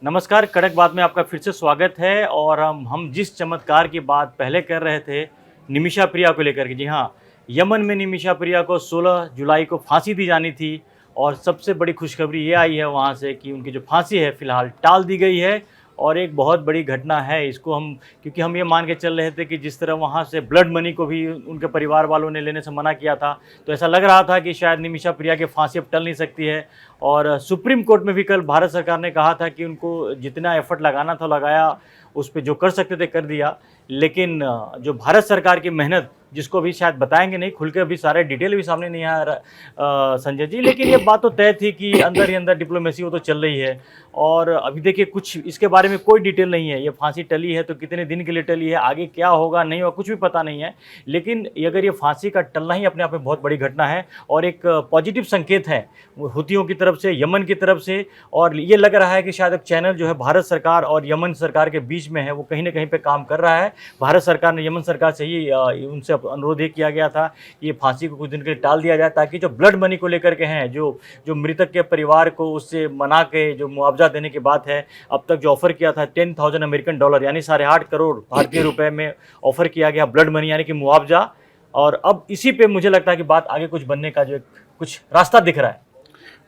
नमस्कार, कड़क बात में आपका फिर से स्वागत है। और हम जिस चमत्कार की बात पहले कर रहे थे निमिषा प्रिया को लेकर के, जी हाँ, यमन में निमिषा प्रिया को 16 जुलाई को फांसी दी जानी थी। और सबसे बड़ी खुशखबरी ये आई है वहाँ से कि उनकी जो फांसी है फ़िलहाल टाल दी गई है। और एक बहुत बड़ी घटना है इसको हम, क्योंकि हम ये मान के चल रहे थे कि जिस तरह वहाँ से ब्लड मनी को भी उनके परिवार वालों ने लेने से मना किया था, तो ऐसा लग रहा था कि शायद निमिषा प्रिया की फांसी अब टल नहीं सकती है। और सुप्रीम कोर्ट में भी कल भारत सरकार ने कहा था कि उनको जितना एफर्ट लगाना था लगाया, उस पर जो कर सकते थे कर दिया। लेकिन जो भारत सरकार की मेहनत, जिसको भी शायद बताएंगे नहीं खुल के, अभी सारे डिटेल भी सामने नहीं आ रहा संजय जी, लेकिन ये बात तो तय थी कि अंदर ही अंदर डिप्लोमेसी वो तो चल रही है। और अभी देखिए कुछ इसके बारे में कोई डिटेल नहीं है। ये फांसी टली है तो कितने दिन के लिए टली है, आगे क्या होगा नहीं होगा कुछ भी पता नहीं है। लेकिन अगर ये फांसी का टलना ही अपने आप में बहुत बड़ी घटना है और एक पॉजिटिव संकेत है हुतियों की तरफ से, यमन की तरफ से। और ये लग रहा है कि शायद एक चैनल जो है भारत सरकार और यमन सरकार के बीच में है, वो कहीं ना कहीं पे काम कर रहा है। भारत सरकार ने यमन सरकार से ही उनसे अनुरोध ये किया गया था कि ये फांसी को कुछ दिन के लिए टाल दिया जाए, ताकि जो ब्लड मनी को लेकर के हैं, जो मृतक के परिवार को उससे मना के जो मुआवजा देने की बात है, अब तक जो ऑफर किया था 10,000 अमेरिकन डॉलर यानी 8.5 करोड़ भारतीय रुपए में ऑफर किया गया ब्लड मनी यानी कि मुआवजा। और अब इसी पे मुझे लगता है कि बात आगे कुछ बनने का जो कुछ रास्ता दिख रहा है।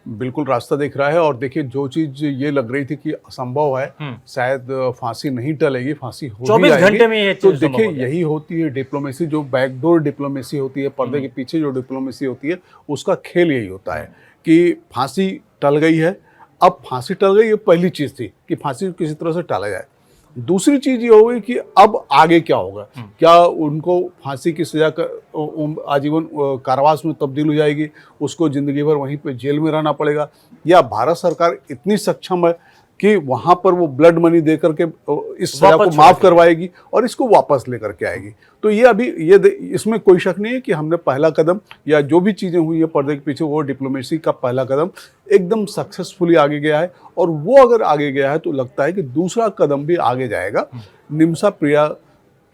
बिल्कुल रास्ता दिख रहा है। और देखिए, जो चीज ये लग रही थी कि असंभव है, शायद फांसी नहीं टलेगी, फांसी हो 24 घंटे में ये तो देखिए यही होती है डिप्लोमेसी, जो बैकडोर डिप्लोमेसी होती है, पर्दे के पीछे जो डिप्लोमेसी होती है, उसका खेल यही होता है कि फांसी टल गई है। अब फांसी टल गई, ये पहली चीज थी कि फांसी किसी तरह से टाला जाए। दूसरी चीज ये होगी कि अब आगे क्या होगा, क्या उनको फांसी की सजा आजीवन कारावास में तब्दील हो जाएगी, उसको जिंदगी भर वहीं पे जेल में रहना पड़ेगा, या भारत सरकार इतनी सक्षम है कि वहां पर वो ब्लड मनी दे करके इस सजा को माफ करवाएगी और इसको वापस लेकर के आएगी। तो ये अभी इसमें कोई शक नहीं है कि हमने पहला कदम, या जो भी चीजें हुई है पर्दे के पीछे, वो डिप्लोमेसी का पहला कदम एकदम सक्सेसफुली आगे गया है। और वो अगर आगे गया है तो लगता है कि दूसरा कदम भी आगे जाएगा। निमिषा प्रिया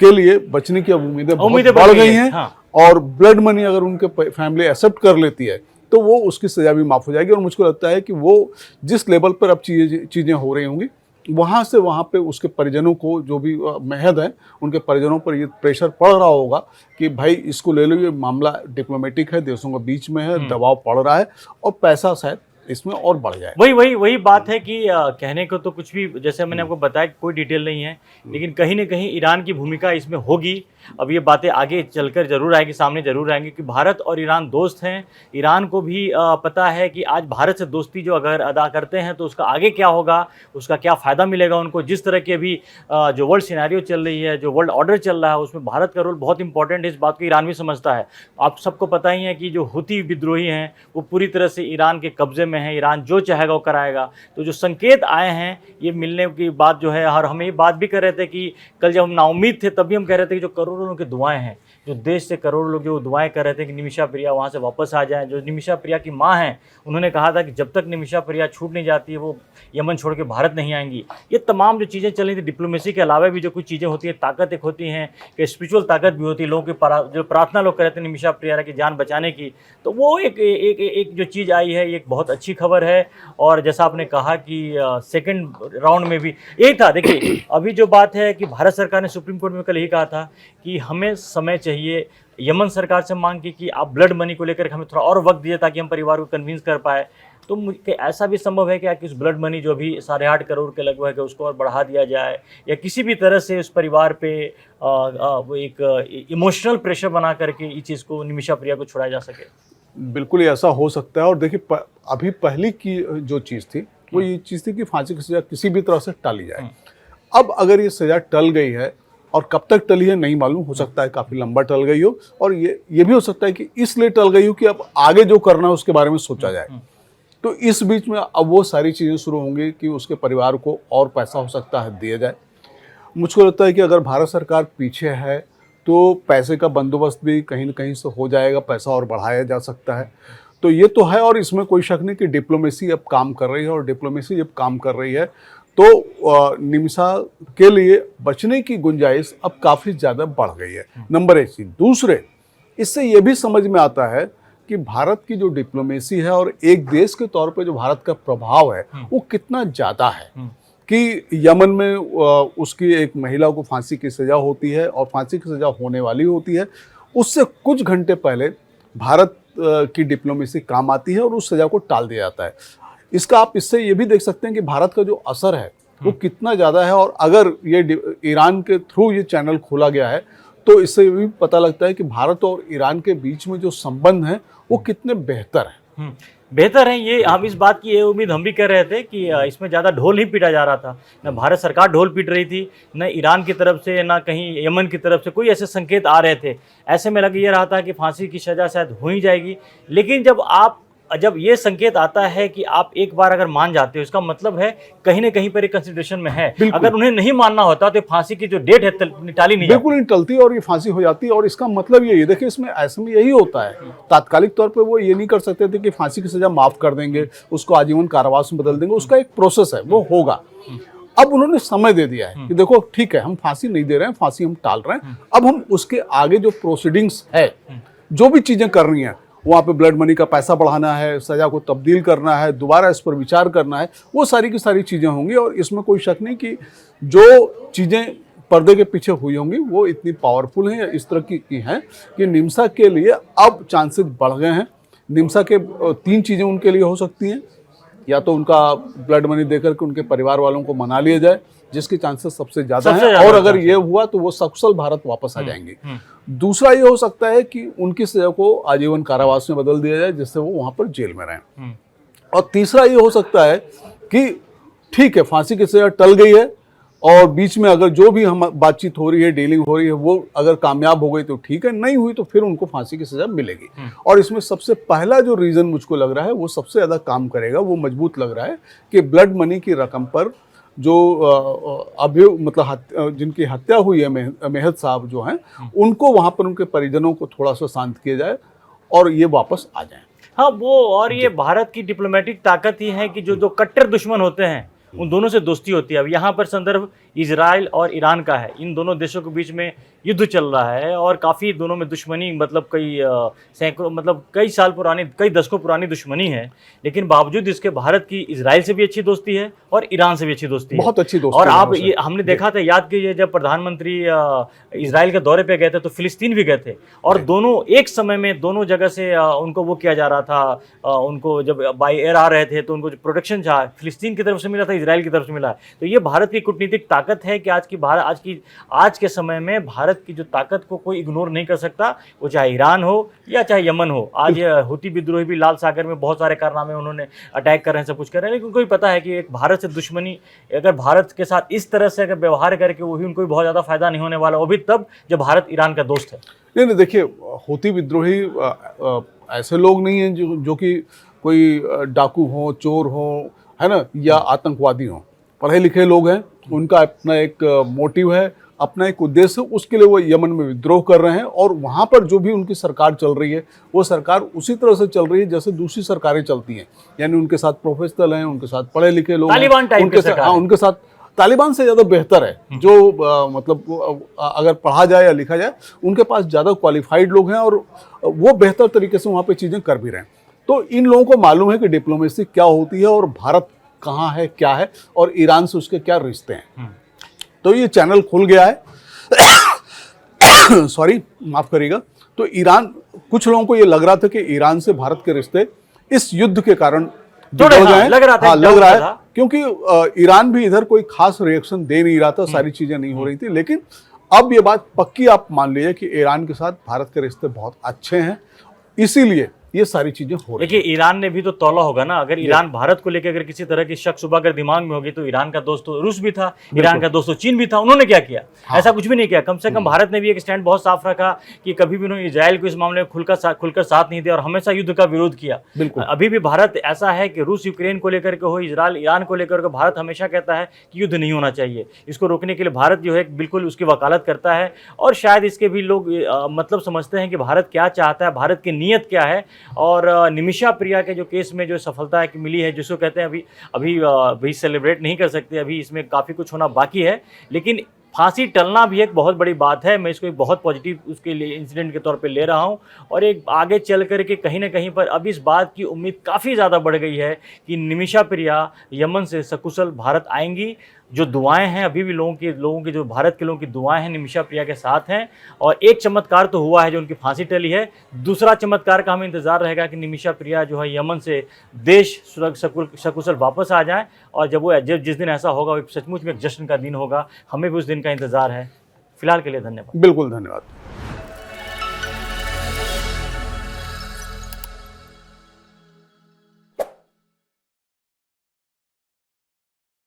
के लिए बचने की उम्मीदें बढ़ गई हैं। और ब्लड मनी अगर उनके फैमिली एक्सेप्ट कर लेती है तो वो उसकी सजा भी माफ हो जाएगी। और मुझको लगता है कि वो जिस लेवल पर अब चीजें हो रही होंगी, वहां से वहां पे उसके परिजनों को, जो भी महद हैं, उनके परिजनों पर ये प्रेशर पड़ रहा होगा कि भाई इसको ले लो, ये मामला डिप्लोमेटिक है, देशों के बीच में है, दबाव पड़ रहा है और पैसा शायद इसमें और बढ़ जाए। वही बात है कि कहने को तो कुछ भी, जैसे मैंने आपको बताया, कोई डिटेल नहीं है, लेकिन कहीं ना कहीं ईरान की भूमिका इसमें होगी। अब ये बातें आगे चलकर जरूर आएगी, सामने जरूर आएंगी कि भारत और ईरान दोस्त हैं। ईरान को भी पता है कि आज भारत से दोस्ती जो अगर अदा करते हैं तो उसका आगे क्या होगा, उसका क्या फ़ायदा मिलेगा उनको। जिस तरह की अभी जो वर्ल्ड सिनेरियो चल रही है, जो वर्ल्ड ऑर्डर चल रहा है, उसमें भारत का रोल बहुत इंपॉर्टेंट है। इस बात को ईरान भी समझता है। आप सबको पता ही है कि जो हुती विद्रोही हैं वो पूरी तरह से ईरान के कब्जे में है, ईरान जो चाहेगा वो कराएगा। तो जो संकेत आए हैं ये मिलने की बात जो है, और हम ये बात भी कर रहे थे कि कल जब हम नाउम्मीद थे तभी हम कह रहे थे कि जो करोड़ों लोगों की दुआएं हैं, जो देश से करोड़ों लोग जो दुआएं कर रहे थे कि निमिषा प्रिया वहाँ से वापस आ जाएं। जो निमिषा प्रिया की माँ हैं, उन्होंने कहा था कि जब तक निमिषा प्रिया छूट नहीं जाती है वो यमन छोड़ के भारत नहीं आएंगी। ये तमाम जो चीज़ें चल रही थी, डिप्लोमेसी के अलावा भी जो कुछ चीज़ें होती है, ताकत एक होती हैं कि स्पिरिचुअल ताकत भी होती है, लोगों की जो प्रार्थना लोग कर रहे थे निमिषा प्रिया की जान बचाने की, तो वो एक जो चीज़ आई है, ये एक बहुत अच्छी खबर है। और जैसा आपने कहा कि सेकंड राउंड में भी यही था। देखिए अभी जो बात है कि भारत सरकार ने सुप्रीम कोर्ट में कल यही कहा था कि हमें समय चाहिए। यमन सरकार से मांग की कि आप ब्लड मनी को लेकर हमें थोड़ा और वक्त दीजिए ताकि हम परिवार को कन्विंस कर पाए। तो ऐसा भी संभव है कि उस ब्लड मनी जो भी 8.5 करोड़ के लगभग है उसको और बढ़ा दिया जाए, या किसी भी तरह से उस परिवार पे वो एक इमोशनल प्रेशर बना करके इस चीज़ को, निमिषा प्रिया को छुड़ाया जा सके। बिल्कुल ही ऐसा हो सकता है। और देखिए अभी पहली की जो चीज़ थी वो ये चीज़ थी कि फांसी की सज़ा किसी भी तरह से टाली जाए। अब अगर ये सज़ा टल गई है, और कब तक टली है नहीं मालूम, हो सकता है काफ़ी लंबा टल गई हो, और ये भी हो सकता है कि इसलिए टल गई हो कि अब आगे जो करना है उसके बारे में सोचा जाए। तो इस बीच में अब वो सारी चीज़ें शुरू होंगी कि उसके परिवार को और पैसा हो सकता है दिया जाए। मुझको लगता है कि अगर भारत सरकार पीछे है तो पैसे का बंदोबस्त भी कहीं न कहीं से हो जाएगा, पैसा और बढ़ाया जा सकता है। तो ये तो है, और इसमें कोई शक नहीं कि डिप्लोमेसी अब काम कर रही है, और डिप्लोमेसी जब काम कर रही है तो निमिषा के लिए बचने की गुंजाइश अब काफ़ी ज़्यादा बढ़ गई है। नंबर एक चीज़। दूसरे, इससे ये भी समझ में आता है कि भारत की जो डिप्लोमेसी है और एक देश के तौर पे जो भारत का प्रभाव है वो कितना ज़्यादा है। कि यमन में उसकी एक महिला को फांसी की सज़ा होती है और फांसी की सज़ा होने वाली होती है। उससे कुछ घंटे पहले भारत की डिप्लोमेसी काम आती है और उस सज़ा को टाल दिया जाता है। इसका आप इससे ये भी देख सकते हैं कि भारत का जो असर है वो कितना ज़्यादा है, और अगर ये ईरान के थ्रू ये चैनल खोला गया है तो इससे भी पता लगता है कि भारत और ईरान के बीच में जो संबंध हैं वो कितने बेहतर हैं। बेहतर है। ये हम इस बात की ये उम्मीद हम भी कर रहे थे कि इसमें ज़्यादा ढोल नहीं पीटा जा रहा था, न भारत सरकार ढोल पीट रही थी, न ईरान की तरफ से, न कहीं यमन की तरफ से कोई ऐसे संकेत आ रहे थे। ऐसे में लग ये रहा था कि फांसी की सज़ा शायद हो ही जाएगी। लेकिन जब ये संकेत आता है कि आप एक बार अगर मान जाते हो, इसका मतलब है कहीं ना कहीं पर एक कंसिडरेशन में है। अगर उन्हें नहीं मानना होता तो फांसी की जो डेट है टाली नहीं, बिल्कुल नहीं टलती और ये फांसी हो जाती है। और इसका मतलब यही है, देखिए इसमें ऐसे में यही होता है, तात्कालिक तौर पे वो ये नहीं कर सकते थे कि फांसी की सजा माफ कर देंगे, उसको आजीवन कारावास में बदल देंगे। उसका एक प्रोसेस है, वो होगा। अब उन्होंने समय दे दिया है कि देखो ठीक है, हम फांसी नहीं दे रहे हैं, फांसी हम टाल रहे हैं, अब हम उसके आगे जो प्रोसीडिंग्स है, जो भी चीजें करनी है, वहाँ पे ब्लड मनी का पैसा बढ़ाना है, सज़ा को तब्दील करना है, दोबारा इस पर विचार करना है, वो सारी की सारी चीज़ें होंगी। और इसमें कोई शक नहीं कि जो चीज़ें पर्दे के पीछे हुई होंगी वो इतनी पावरफुल हैं या इस तरह की हैं कि निम्सा के लिए अब चांसेस बढ़ गए हैं। निम्सा के 3 चीज़ें उनके लिए हो सकती हैं, या तो उनका ब्लड मनी देकर के उनके परिवार वालों को मना लिया जाए, जिसके चांसेस सबसे ज़्यादा हैं, और अगर ये हुआ तो वो सकुशल भारत वापस आ जाएंगे। दूसरा ये हो सकता है कि उनकी सजा को आजीवन कारावास में बदल दिया जाए, जिससे वो वहाँ पर जेल में रहें। और तीसरा ये हो सकता है कि ठीक है, फांसी की सजा टल गई है और बीच में अगर जो भी हम बातचीत हो रही है, डीलिंग हो रही है, वो अगर कामयाब हो गई तो ठीक है, नहीं हुई तो फिर उनको फांसी की सजा मिलेगी। और इसमें सबसे पहला जो रीज़न मुझको लग रहा है, वो सबसे ज़्यादा काम करेगा, वो मजबूत लग रहा है कि ब्लड मनी की रकम पर जो जिनकी हत्या हुई है, मेहद साहब जो हैं, उनको वहाँ पर उनके परिजनों को थोड़ा सा शांत किया जाए और ये वापस आ जाएं। हाँ, वो और ये भारत की डिप्लोमेटिक ताकत ही है कि जो कट्टर दुश्मन होते हैं उन दोनों से दोस्ती होती है। अब यहाँ पर संदर्भ इजराइल और ईरान का है। इन दोनों देशों के बीच में युद्ध चल रहा है और काफ़ी दोनों में दुश्मनी, मतलब कई सैकड़ों, मतलब कई साल पुरानी, कई दशकों पुरानी दुश्मनी है। लेकिन बावजूद इसके भारत की इजराइल से भी अच्छी दोस्ती है और ईरान से भी अच्छी दोस्ती है, बहुत अच्छी दोस्ती। और आप ये हमने देखा था, याद कीजिए, जब प्रधानमंत्री इजराइल के दौरे पे गए थे तो फिलिस्तीन भी गए थे, और दोनों एक समय में दोनों जगह से उनको वो किया जा रहा था। उनको जब बाई एयर आ रहे थे तो उनको जो प्रोटेक्शन था फिलिस्तीन की तरफ से मिला था, इजराइल की तरफ से मिला। तो ये भारत की कूटनीतिक ताकत है कि आज के समय में भारत की जो ताकत को कोई इग्नोर नहीं कर सकता, वो चाहे ईरान हो या चाहे यमन हो। आज हुती विद्रोही भी लाल सागर में बहुत सारे कारनामे उन्होंने अटैक कर रहे हैं, सब कुछ कर रहे हैं, लेकिन उनको भी पता है कि एक भारत से दुश्मनी, अगर भारत के साथ इस तरह से अगर व्यवहार करके, वो भी उनको भी बहुत ज़्यादा फायदा नहीं होने वाला, वो भी तब जब भारत ईरान का दोस्त है। नहीं, देखिए, हुती विद्रोही ऐसे लोग नहीं हैं जो कि कोई डाकू हो, चोर हो, है ना, या आतंकवादी हो। पढ़े लिखे लोग हैं, उनका अपना एक मोटिव है, अपना एक उद्देश्य है, उसके लिए वो यमन में विद्रोह कर रहे हैं। और वहाँ पर जो भी उनकी सरकार चल रही है, वो सरकार उसी तरह से चल रही है जैसे दूसरी सरकारें चलती हैं। यानी उनके साथ प्रोफेशनल हैं, उनके साथ पढ़े लिखे लोग हैं, उनके साथ तालिबान से ज़्यादा बेहतर है। जो मतलब अगर पढ़ा जाए या लिखा जाए, उनके पास ज़्यादा क्वालिफाइड लोग हैं और वो बेहतर तरीके से वहाँ पे चीज़ें कर भी रहे हैं। तो इन लोगों को मालूम है कि डिप्लोमेसी क्या होती है और भारत कहाँ है, क्या है, और ईरान से उसके क्या रिश्ते हैं। तो ये चैनल खुल गया है। सॉरी, माफ़ करिएगा। तो ईरान, कुछ लोगों को ये लग रहा था कि ईरान से भारत के रिश्ते इस युद्ध के कारण लग रहा है, क्योंकि ईरान भी इधर कोई खास रिएक्शन दे नहीं रहा था, सारी चीजें नहीं हो रही थी। लेकिन अब ये बात पक्की आप मान लीजिए कि ईरान के साथ भारत के रिश्ते बहुत अच्छे हैं, इसीलिए ये सारी चीजें हो रही। देखिए, ईरान ने भी तो तौला होगा ना। अगर ईरान भारत को लेकर अगर किसी तरह की शक शुबा अगर दिमाग में होगी, तो ईरान का दोस्त तो रूस भी था, ईरान का दोस्त तो चीन भी था। उन्होंने क्या किया? हाँ। ऐसा कुछ भी नहीं किया। कम से कम भारत ने भी एक स्टैंड बहुत साफ रखा कि कभी भी उन्होंने इजराइल को इस मामले में खुलकर साथ नहीं दिया और हमेशा युद्ध का विरोध किया। अभी भी भारत ऐसा है कि रूस यूक्रेन को लेकर के हो, इजराइल ईरान को लेकर के, भारत हमेशा कहता है कि युद्ध नहीं होना चाहिए। इसको रोकने के लिए भारत जो है बिल्कुल उसकी वकालत करता है। और शायद इसके भी लोग मतलब समझते हैं कि भारत क्या चाहता है, भारत की नीयत क्या है। और निमिषा प्रिया के जो केस में जो सफलता की मिली है, जिसको कहते हैं अभी सेलिब्रेट नहीं कर सकते, अभी इसमें काफ़ी कुछ होना बाकी है। लेकिन फांसी टलना भी एक बहुत बड़ी बात है। मैं इसको एक बहुत पॉजिटिव उसके लिए इंसिडेंट के तौर पे ले रहा हूँ, और एक आगे चल कर के कहीं ना कहीं पर अब इस बात की उम्मीद काफ़ी ज़्यादा बढ़ गई है कि निमिषा प्रिया यमन से सकुशल भारत आएंगी। जो दुआएं हैं अभी भी लोगों की जो भारत के लोगों की दुआएं हैं निमिषा प्रिया के साथ हैं। और एक चमत्कार तो हुआ है जो उनकी फांसी टली है, दूसरा चमत्कार का हमें इंतजार रहेगा कि निमिषा प्रिया जो है यमन से देश सकुशल वापस आ जाए। और जब जिस दिन ऐसा होगा वो सचमुच में एक जश्न का दिन होगा। हमें भी उस दिन का इंतजार है। फिलहाल के लिए धन्यवाद। बिल्कुल, धन्यवाद।